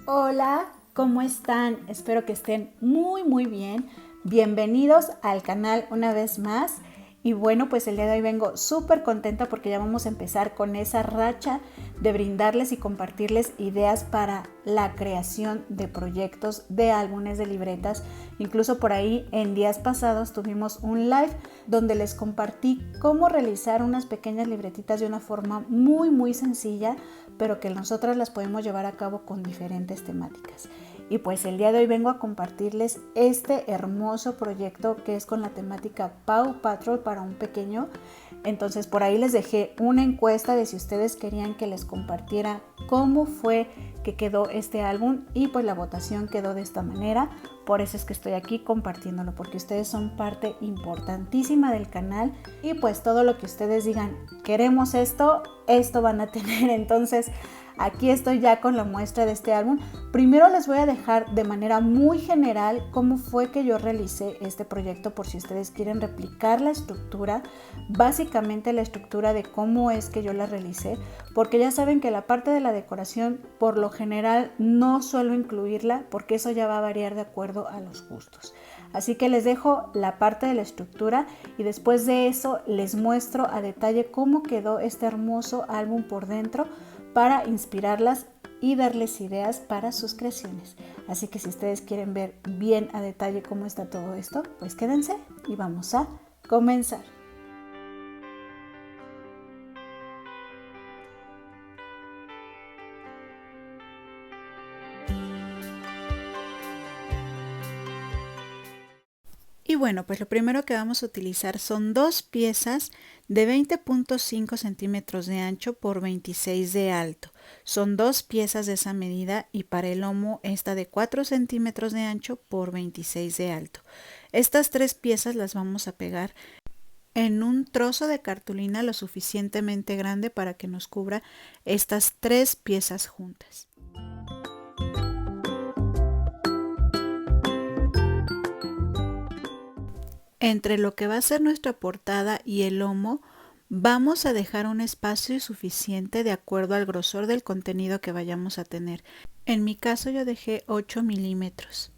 Hola, ¿cómo están? Espero que estén muy bien. Bienvenidos al canal una vez más. Y bueno, pues el día de hoy vengo súper contenta porque ya vamos a empezar con esa racha de brindarles y compartirles ideas para la creación de proyectos, de álbumes, de libretas. Incluso por ahí en días pasados tuvimos un live donde les compartí cómo realizar unas pequeñas libretitas de una forma muy sencilla, pero que nosotras las podemos llevar a cabo con diferentes temáticas. Y pues el día de hoy vengo a compartirles este hermoso proyecto que es con la temática Paw Patrol para un pequeño. Entonces por ahí les dejé una encuesta de si ustedes querían que les compartiera cómo fue que quedó este álbum y pues la votación quedó de esta manera. Por eso es que estoy aquí compartiéndolo, porque ustedes son parte importantísima del canal y pues todo lo que ustedes digan, queremos esto van a tener. Entonces aquí estoy ya con la muestra de este álbum. Primero les voy a dejar de manera muy general cómo fue que yo realicé este proyecto por si ustedes quieren replicar la estructura, básicamente la estructura de cómo es que yo la realicé, porque ya saben que la parte de la decoración por lo general no suelo incluirla porque eso ya va a variar de acuerdo a los gustos. Así que les dejo la parte de la estructura y después de eso les muestro a detalle cómo quedó este hermoso álbum por dentro para inspirarlas y darles ideas para sus creaciones. Así que si ustedes quieren ver bien a detalle cómo está todo esto, pues quédense y vamos a comenzar. Y bueno, pues lo primero que vamos a utilizar son dos piezas de 20.5 centímetros de ancho por 26 de alto. Son dos piezas de esa medida y para el lomo esta de 4 centímetros de ancho por 26 de alto. Estas tres piezas las vamos a pegar en un trozo de cartulina lo suficientemente grande para que nos cubra estas tres piezas juntas. Entre lo que va a ser nuestra portada y el lomo, vamos a dejar un espacio suficiente de acuerdo al grosor del contenido que vayamos a tener. En mi caso yo dejé 8 milímetros.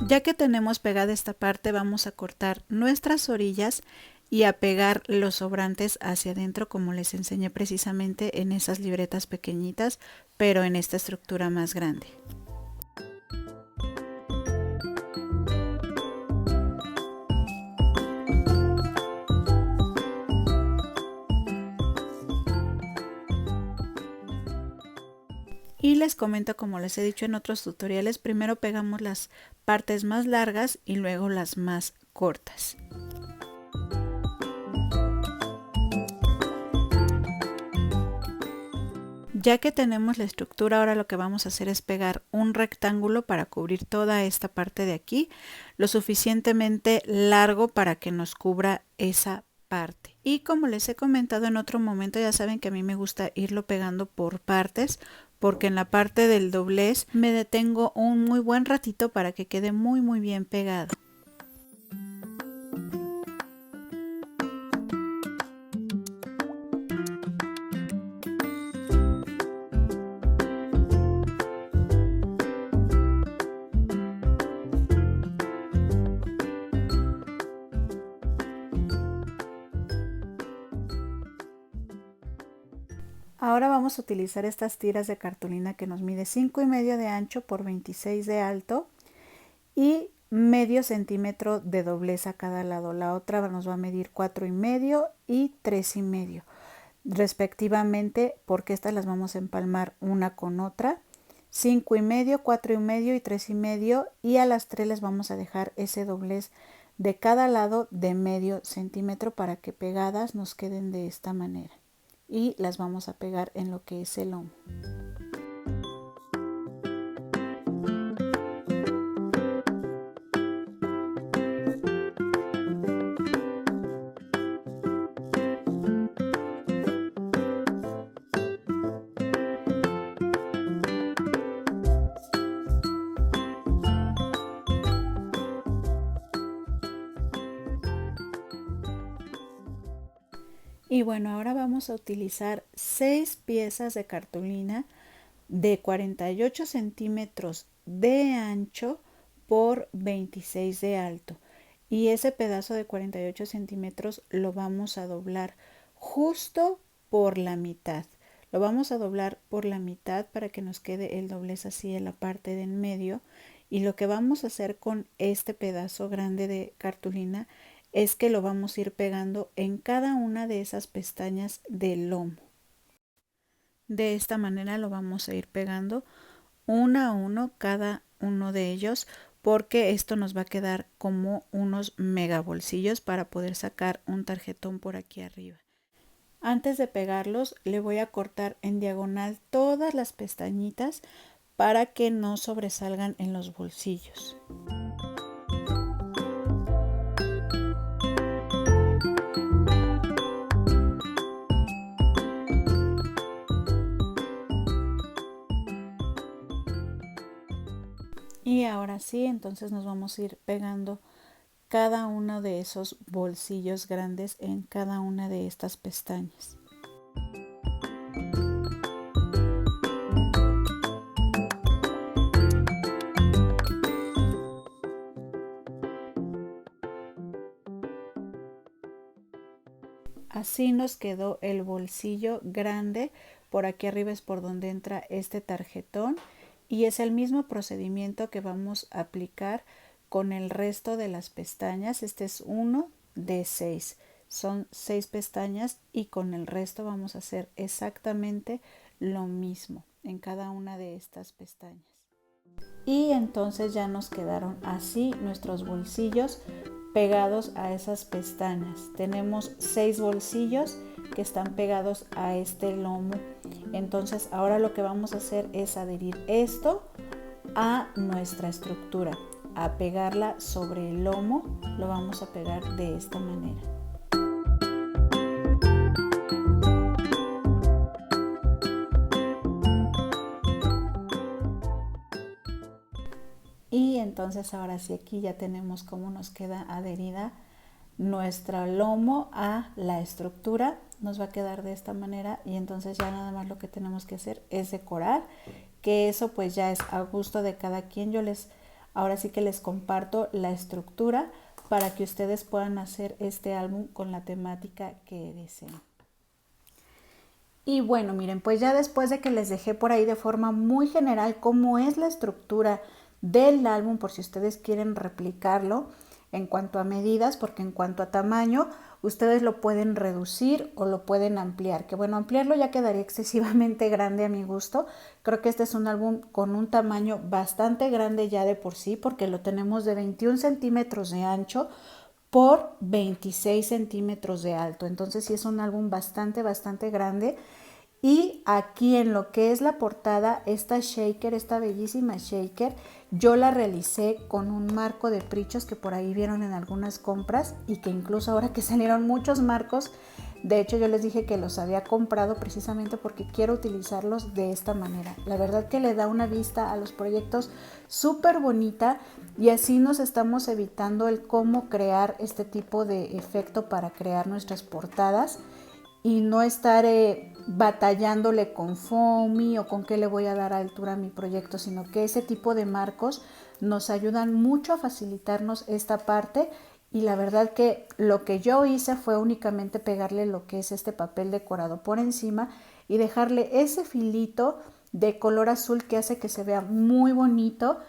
Ya que tenemos pegada esta parte, vamos a cortar nuestras orillas y a pegar los sobrantes hacia adentro como les enseñé precisamente en esas libretas pequeñitas, pero en esta estructura más grande. Y les comento, como les he dicho en otros tutoriales, primero pegamos las partes más largas y luego las más cortas. Ya que tenemos la estructura, ahora lo que vamos a hacer es pegar un rectángulo para cubrir toda esta parte de aquí, lo suficientemente largo para que nos cubra esa parte. Y como les he comentado en otro momento, ya saben que a mí me gusta irlo pegando por partes, porque en la parte del doblez me detengo un muy buen ratito para que quede muy bien pegado. Ahora vamos a utilizar estas tiras de cartulina que nos mide 5,5 de ancho por 26 de alto y medio centímetro de doblez a cada lado. La otra nos va a medir 4,5 y 3,5 respectivamente, porque estas las vamos a empalmar una con otra. 5,5, 4,5 y 3,5, y a las tres les vamos a dejar ese doblez de cada lado de medio centímetro para que pegadas nos queden de esta manera. Y las vamos a pegar en lo que es el lomo. Y bueno, ahora vamos a utilizar 6 piezas de cartulina de 48 centímetros de ancho por 26 de alto. Y ese pedazo de 48 centímetros lo vamos a doblar justo por la mitad. Lo vamos a doblar por la mitad para que nos quede el doblez así en la parte de en medio. Y lo que vamos a hacer con este pedazo grande de cartulina es que lo vamos a ir pegando en cada una de esas pestañas del lomo. De esta manera lo vamos a ir pegando uno a uno cada uno de ellos, porque esto nos va a quedar como unos mega bolsillos para poder sacar un tarjetón por aquí arriba. Antes de pegarlos le voy a cortar en diagonal todas las pestañitas para que no sobresalgan en los bolsillos. Y ahora sí, entonces nos vamos a ir pegando cada uno de esos bolsillos grandes en cada una de estas pestañas. Así nos quedó el bolsillo grande. Por aquí arriba es por donde entra este tarjetón y es el mismo procedimiento que vamos a aplicar con el resto de las pestañas. Este es uno de 6. Son 6 pestañas y con el resto vamos a hacer exactamente lo mismo en cada una de estas pestañas. Y entonces ya nos quedaron así nuestros bolsillos pegados a esas pestañas. Tenemos 6 bolsillos que están pegados a este lomo. Entonces ahora lo que vamos a hacer es adherir esto a nuestra estructura, a pegarla sobre el lomo. Lo vamos a pegar de esta manera. Y entonces ahora sí, aquí ya tenemos cómo nos queda adherida nuestro lomo a la estructura. Nos va a quedar de esta manera y entonces ya nada más lo que tenemos que hacer es decorar, que eso pues ya es a gusto de cada quien. Ahora sí que les comparto la estructura para que ustedes puedan hacer este álbum con la temática que deseen. Y bueno, miren, pues ya después de que les dejé por ahí de forma muy general cómo es la estructura del álbum, por si ustedes quieren replicarlo en cuanto a medidas, porque en cuanto a tamaño ustedes lo pueden reducir o lo pueden ampliar, que bueno, ampliarlo ya quedaría excesivamente grande a mi gusto. Creo que este es un álbum con un tamaño bastante grande ya de por sí, porque lo tenemos de 21 centímetros de ancho por 26 centímetros de alto. Entonces sí es un álbum bastante grande. Y aquí en lo que es la portada, esta shaker, esta bellísima shaker, yo la realicé con un marco de Prichos que por ahí vieron en algunas compras y que incluso ahora que salieron muchos marcos, de hecho yo les dije que los había comprado precisamente porque quiero utilizarlos de esta manera. La verdad que le da una vista a los proyectos súper bonita y así nos estamos evitando el cómo crear este tipo de efecto para crear nuestras portadas y no estar batallándole con foamy o con qué le voy a dar altura a mi proyecto, sino que ese tipo de marcos nos ayudan mucho a facilitarnos esta parte. Y la verdad que lo que yo hice fue únicamente pegarle lo que es este papel decorado por encima y dejarle ese filito de color azul que hace que se vea muy bonito,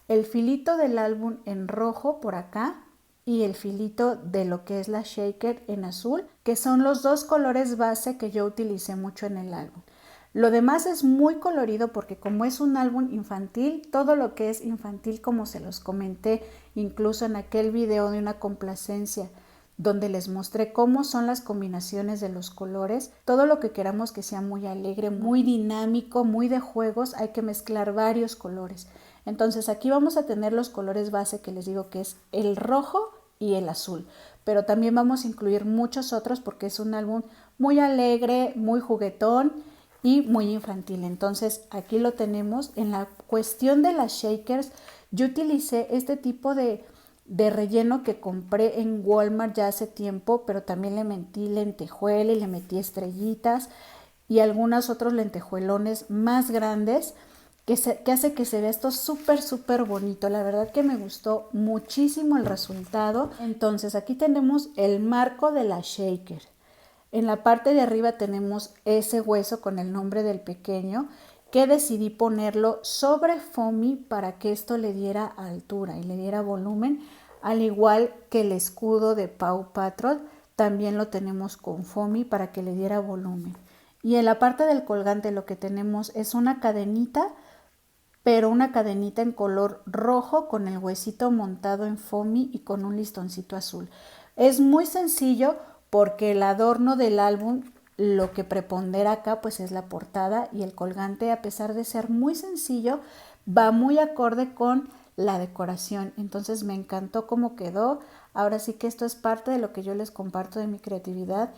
el filito del álbum en rojo por acá y el filito de lo que es la shaker en azul, que son los dos colores base que yo utilicé mucho en el álbum. Lo demás es muy colorido porque como es un álbum infantil, todo lo que es infantil, como se los comenté incluso en aquel video de una complacencia donde les mostré cómo son las combinaciones de los colores, todo lo que queramos que sea muy alegre, muy dinámico, muy de juegos, hay que mezclar varios colores. Entonces aquí vamos a tener los colores base que les digo que es el rojo y el azul, pero también vamos a incluir muchos otros porque es un álbum muy alegre, muy juguetón y muy infantil. Entonces aquí lo tenemos. En la cuestión de las shakers, yo utilicé este tipo de relleno que compré en Walmart ya hace tiempo, pero también le metí lentejuela y le metí estrellitas. y algunos otros lentejuelones más grandes que hace que se vea esto súper bonito. La verdad que me gustó muchísimo el resultado. Entonces aquí tenemos el marco de la shaker. En la parte de arriba tenemos ese hueso con el nombre del pequeño que decidí ponerlo sobre foamy para que esto le diera altura y le diera volumen, al igual que el escudo de Paw Patrol también lo tenemos con foamy para que le diera volumen. Y en la parte del colgante lo que tenemos es una cadenita, pero una cadenita en color rojo con el huesito montado en foamy y con un listoncito azul. Es muy sencillo porque el adorno del álbum, lo que prepondera acá pues es la portada, y el colgante, a pesar de ser muy sencillo, va muy acorde con la decoración. Entonces me encantó cómo quedó. Ahora sí que esto es parte de lo que yo les comparto de mi creatividad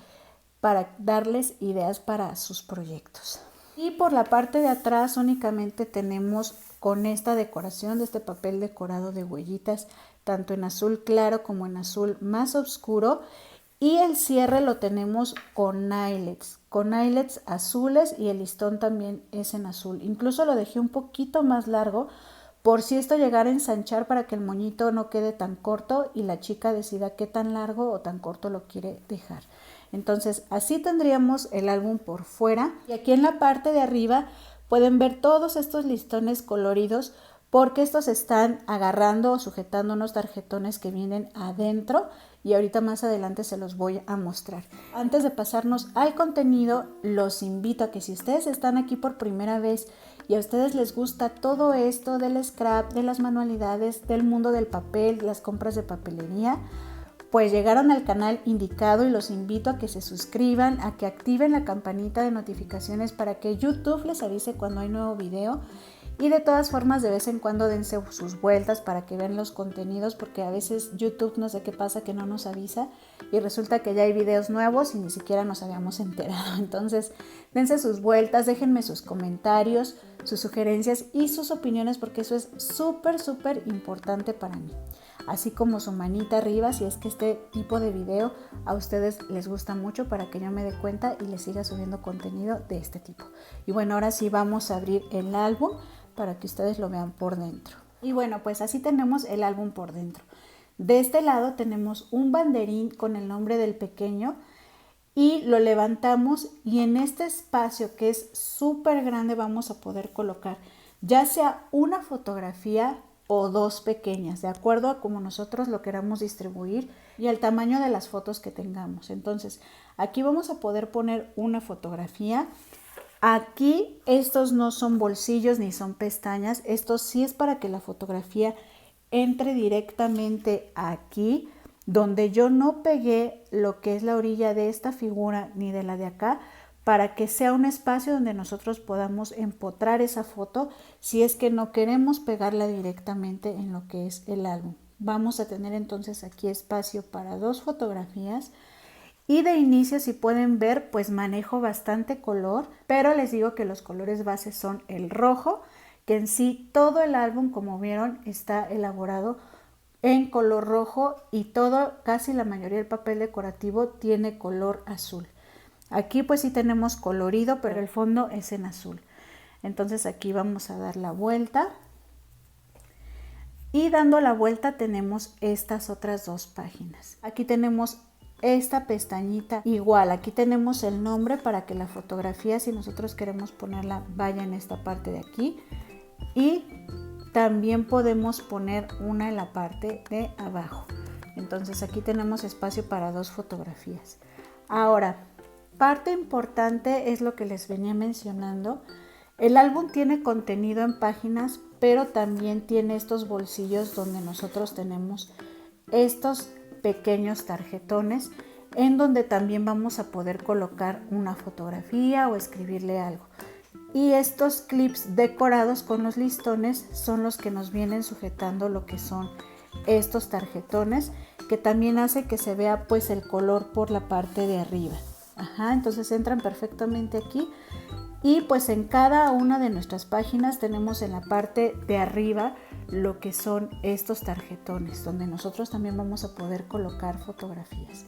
para darles ideas para sus proyectos. Y por la parte de atrás únicamente tenemos con esta decoración de este papel decorado de huellitas, tanto en azul claro como en azul más oscuro. Y el cierre lo tenemos con eyelets azules, y el listón también es en azul. Incluso lo dejé un poquito más largo por si esto llegara a ensanchar, para que el moñito no quede tan corto y la chica decida qué tan largo o tan corto lo quiere dejar. Entonces así tendríamos el álbum por fuera, y aquí en la parte de arriba pueden ver todos estos listones coloridos porque estos están agarrando o sujetando unos tarjetones que vienen adentro, y ahorita más adelante se los voy a mostrar. Antes de pasarnos al contenido, los invito a que si ustedes están aquí por primera vez y a ustedes les gusta todo esto del scrap, de las manualidades, del mundo del papel, las compras de papelería, pues llegaron al canal indicado, y los invito a que se suscriban, a que activen la campanita de notificaciones para que YouTube les avise cuando hay nuevo video. Y de todas formas, de vez en cuando dense sus vueltas para que vean los contenidos, porque a veces YouTube no sé qué pasa que no nos avisa y resulta que ya hay videos nuevos y ni siquiera nos habíamos enterado. Entonces dense sus vueltas, déjenme sus comentarios, sus sugerencias y sus opiniones, porque eso es súper importante para mí. Así como su manita arriba si es que este tipo de video a ustedes les gusta mucho, para que yo me dé cuenta y les siga subiendo contenido de este tipo. Y bueno, ahora sí vamos a abrir el álbum para que ustedes lo vean por dentro. Y bueno, pues así tenemos el álbum por dentro. De este lado tenemos un banderín con el nombre del pequeño, y lo levantamos, y en este espacio que es súper grande vamos a poder colocar ya sea una fotografía o dos pequeñas, de acuerdo a como nosotros lo queramos distribuir y al tamaño de las fotos que tengamos. Entonces aquí vamos a poder poner una fotografía. Aquí estos no son bolsillos ni son pestañas, esto sí es para que la fotografía entre directamente aquí, donde yo no pegué lo que es la orilla de esta figura ni de la de acá, para que sea un espacio donde nosotros podamos empotrar esa foto si es que no queremos pegarla directamente en lo que es el álbum. Vamos a tener entonces aquí espacio para dos fotografías. Y de inicio, si pueden ver, pues manejo bastante color, pero les digo que los colores base son el rojo, que en sí todo el álbum, como vieron, está elaborado en color rojo, y todo, casi la mayoría del papel decorativo tiene color azul. Aquí pues sí tenemos colorido, pero el fondo es en azul. Entonces aquí vamos a dar la vuelta, y dando la vuelta tenemos estas otras dos páginas. Aquí tenemos esta pestañita igual, aquí tenemos el nombre para que la fotografía, si nosotros queremos ponerla, vaya en esta parte de aquí, y también podemos poner una en la parte de abajo. Entonces aquí tenemos espacio para dos fotografías. Ahora, parte importante es lo que les venía mencionando. El álbum tiene contenido en páginas, pero también tiene estos bolsillos donde nosotros tenemos estos pequeños tarjetones, en donde también vamos a poder colocar una fotografía o escribirle algo. Y estos clips decorados con los listones son los que nos vienen sujetando lo que son estos tarjetones, que también hace que se vea pues el color por la parte de arriba. Entonces entran perfectamente aquí, y pues en cada una de nuestras páginas tenemos en la parte de arriba lo que son estos tarjetones, donde nosotros también vamos a poder colocar fotografías.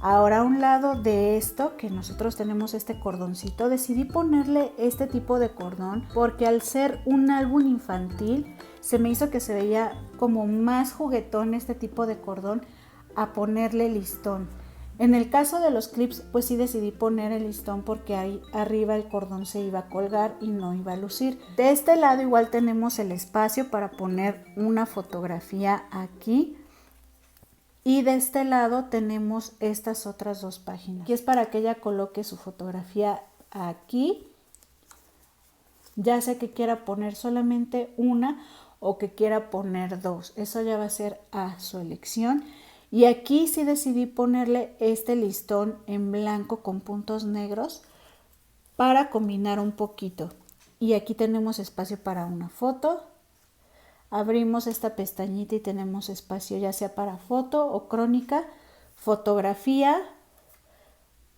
Ahora a un lado de esto, que nosotros tenemos este cordoncito, decidí ponerle este tipo de cordón porque al ser un álbum infantil se me hizo que se veía como más juguetón este tipo de cordón a ponerle listón. En el caso de los clips, pues sí decidí poner el listón porque ahí arriba el cordón se iba a colgar y no iba a lucir. De este lado igual tenemos el espacio para poner una fotografía aquí. Y de este lado tenemos estas otras dos páginas. Aquí es para que ella coloque su fotografía aquí. Ya sea que quiera poner solamente una o que quiera poner dos. Eso ya va a ser a su elección. Y aquí sí decidí ponerle este listón en blanco con puntos negros para combinar un poquito. Y aquí tenemos espacio para una foto. Abrimos esta pestañita y tenemos espacio ya sea para foto o crónica, fotografía,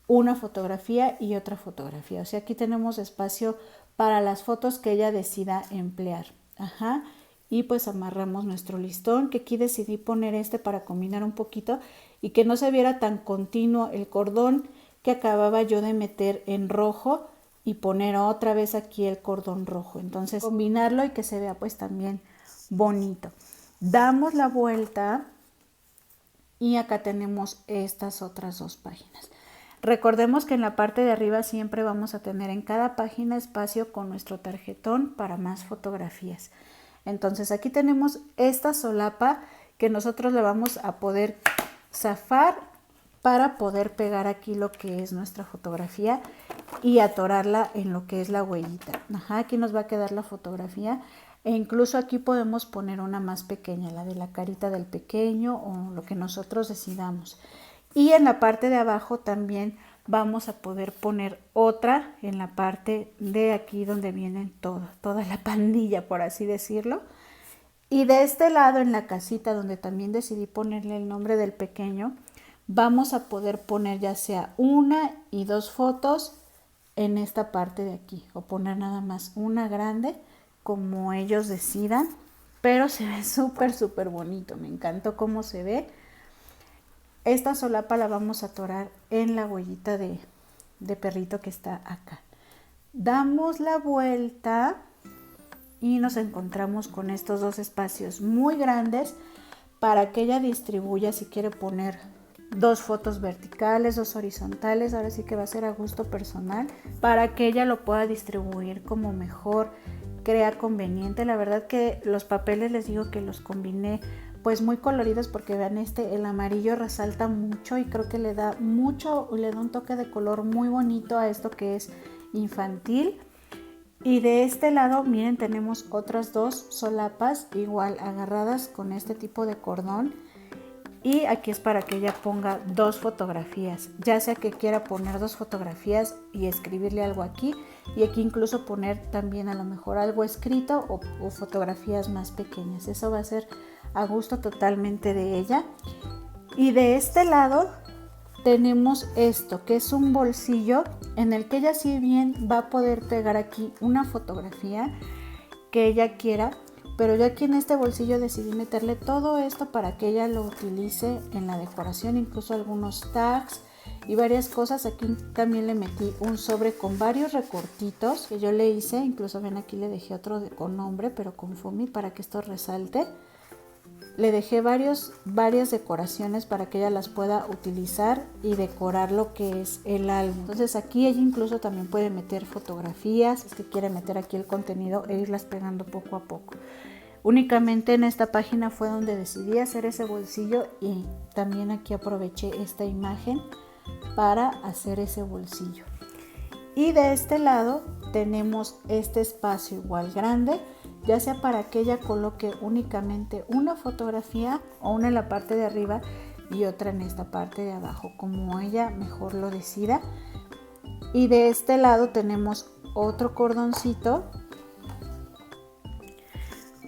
una fotografía y otra fotografía. O sea, aquí tenemos espacio para las fotos que ella decida emplear. Ajá. Y pues amarramos nuestro listón, que aquí decidí poner este para combinar un poquito y que no se viera tan continuo el cordón que acababa yo de meter en rojo y poner otra vez aquí el cordón rojo. Entonces combinarlo y que se vea pues también bonito. Damos la vuelta y acá tenemos estas otras dos páginas. Recordemos que en la parte de arriba siempre vamos a tener en cada página espacio con nuestro tarjetón para más fotografías. Entonces aquí tenemos esta solapa que nosotros le vamos a poder zafar para poder pegar aquí lo que es nuestra fotografía y atorarla en lo que es la huellita. Ajá, aquí nos va a quedar la fotografía. E incluso aquí podemos poner una más pequeña, la de la carita del pequeño o lo que nosotros decidamos. Y en la parte de abajo también vamos a poder poner otra en la parte de aquí donde vienen toda la pandilla, por así decirlo. Y de este lado, en la casita donde también decidí ponerle el nombre del pequeño, vamos a poder poner ya sea una y dos fotos en esta parte de aquí o poner nada más una grande como ellos decidan, pero se ve súper bonito. Me encantó cómo se ve. Esta solapa la vamos a atorar en la huellita de perrito que está acá. Damos la vuelta y nos encontramos con estos dos espacios muy grandes para que ella distribuya, si quiere poner dos fotos verticales, dos horizontales, ahora sí que va a ser a gusto personal, para que ella lo pueda distribuir como mejor crea conveniente. La verdad que los papeles les digo que los combiné pues muy coloridos porque vean el amarillo resalta mucho y creo que le da un toque de color muy bonito a esto que es infantil. Y de este lado miren, tenemos otras dos solapas igual agarradas con este tipo de cordón. Y aquí es para que ella ponga dos fotografías, ya sea que quiera poner dos fotografías y escribirle algo aquí, y aquí incluso poner también a lo mejor algo escrito o fotografías más pequeñas. Eso va a ser a gusto totalmente de ella. Y de este lado tenemos esto, que es un bolsillo en el que ella si bien va a poder pegar aquí una fotografía que ella quiera, pero yo aquí en este bolsillo decidí meterle todo esto para que ella lo utilice en la decoración, incluso algunos tags y varias cosas. Aquí también le metí un sobre con varios recortitos que yo le hice, incluso ven aquí le dejé otro con nombre pero con foamy para que esto resalte. Le dejé varias decoraciones para que ella las pueda utilizar y decorar lo que es el álbum. Entonces aquí ella incluso también puede meter fotografías, es que quiere meter aquí el contenido e irlas pegando poco a poco. Únicamente en esta página fue donde decidí hacer ese bolsillo y también aquí aproveché esta imagen para hacer ese bolsillo. Y de este lado tenemos este espacio igual grande, ya sea para que ella coloque únicamente una fotografía o una en la parte de arriba y otra en esta parte de abajo, como ella mejor lo decida. Y de este lado tenemos otro cordoncito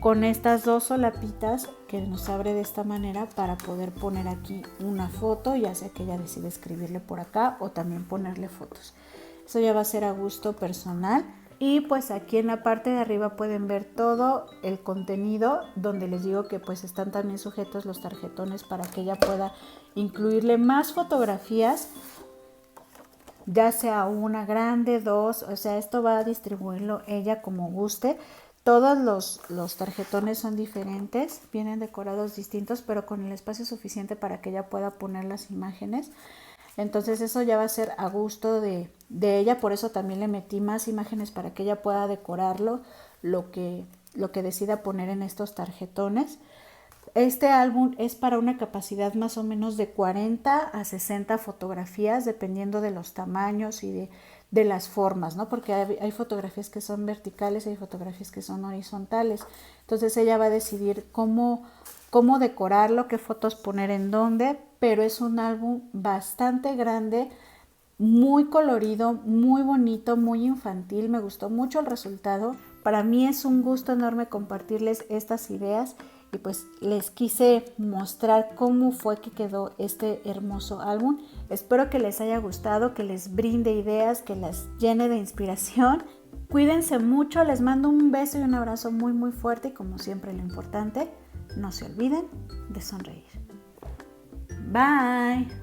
con estas dos solapitas que nos abre de esta manera para poder poner aquí una foto, ya sea que ella decide escribirle por acá o también ponerle fotos. Eso ya va a ser a gusto personal. Y pues aquí en la parte de arriba pueden ver todo el contenido, donde les digo que pues están también sujetos los tarjetones para que ella pueda incluirle más fotografías, ya sea una grande, dos, o sea, esto va a distribuirlo ella como guste. Todos los tarjetones son diferentes, vienen decorados distintos, pero con el espacio suficiente para que ella pueda poner las imágenes. Entonces eso ya va a ser a gusto de ella, por eso también le metí más imágenes para que ella pueda decorarlo, lo que decida poner en estos tarjetones. Este álbum es para una capacidad más o menos de 40 a 60 fotografías, dependiendo de los tamaños y de las formas, ¿no? Porque hay fotografías que son verticales y hay fotografías que son horizontales. Entonces ella va a decidir cómo decorarlo, qué fotos poner en dónde, pero es un álbum bastante grande, muy colorido, muy bonito, muy infantil. Me gustó mucho el resultado. Para mí es un gusto enorme compartirles estas ideas y pues les quise mostrar cómo fue que quedó este hermoso álbum. Espero que les haya gustado, que les brinde ideas, que las llene de inspiración. Cuídense mucho, les mando un beso y un abrazo muy muy fuerte y como siempre lo importante, no se olviden de sonreír. Bye.